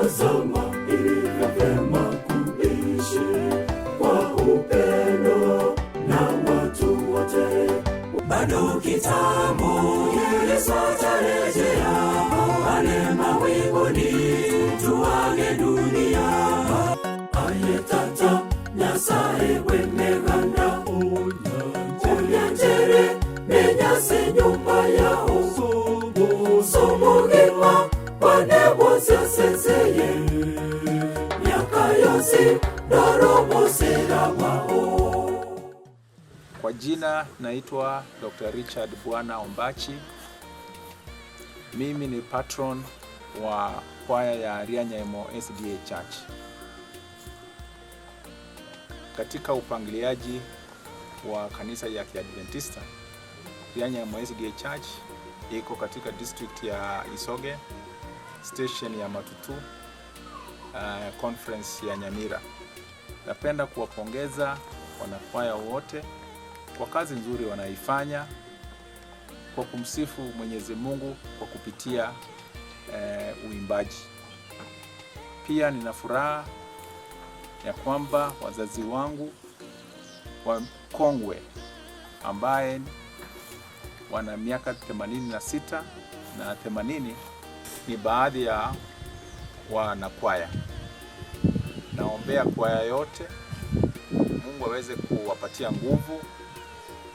Tazama ilivyo vyema kuishi kwa upendo na watu wote. Bado kitambo Yesu atarejea, pale mawinguni tuage dunia. Aye tata Nyasaye wemeganda onyanjere menyase nyumba yao somugima wanebosesezeye myaka yose dorobosera wao. Kwa jina naitwa Dr. Richard Bwana Ombachi. Mimi ni patron wa kwaya ya Rianyaimo SDA Church. Katika upangiliaji wa kanisa ya Kiadventista, Rianyaimo SDA Church iko katika district ya Isoge, station ya Matutu, conference ya Nyamira. Napenda kuwapongeza wanakwaya wote kwa kazi nzuri wanaifanya kwa kumsifu Mwenyezi Mungu kwa kupitia uimbaji. Pia nina furaha ya kwamba wazazi wangu wakongwe ambaye wana miaka 86 na 80 ni baadhi ya wanakwaya. Naombea kwaya yote Mungu aweze kuwapatia nguvu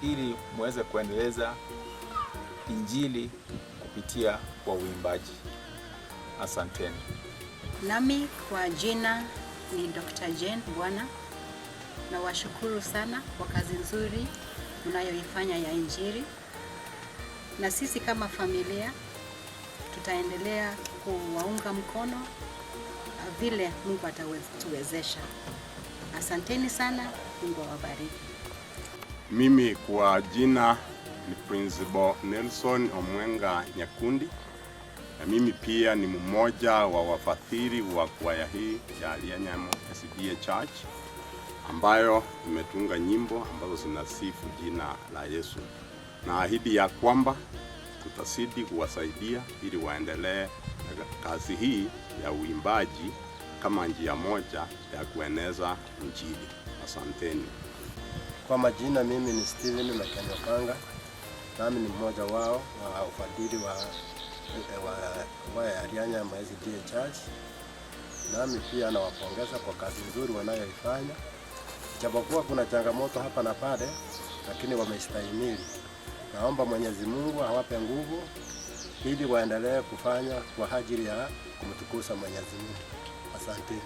ili muweze kuendeleza Injili kupitia kwa uimbaji. Asanteni. Nami kwa jina ni Dr. Jane Bwana, na washukuru sana kwa kazi nzuri mnayoifanya ya Injili, na sisi kama familia tutaendelea kuwaunga mkono vile Mungu atatuwezesha. Asanteni sana, Mungu awabariki. Mimi kwa jina ni Principal Nelson Omwenga Nyakundi, na mimi pia ni mmoja wa wafadhili wa kwaya hii ya Rianyaimo SDA Church ambayo imetunga nyimbo ambazo zinasifu jina la Yesu. Naahidi ya kwamba tutazidi kuwasaidia ili waendelee kazi hii ya uimbaji kama njia moja ya kueneza Injili. Asanteni. Kwa majina mimi ni Steven Makanyokanga, nami ni mmoja wao wa ufadhili wa Rianyaimo SDA Church. Nami pia nawapongeza kwa kazi nzuri wanayoifanya. Japokuwa kuna changamoto hapa na pale, lakini wameistahimili. Naomba Mwenyezi Mungu awape nguvu ili waendelee kufanya kwa ajili ya kumtukuza Mwenyezi Mungu. Asanteni.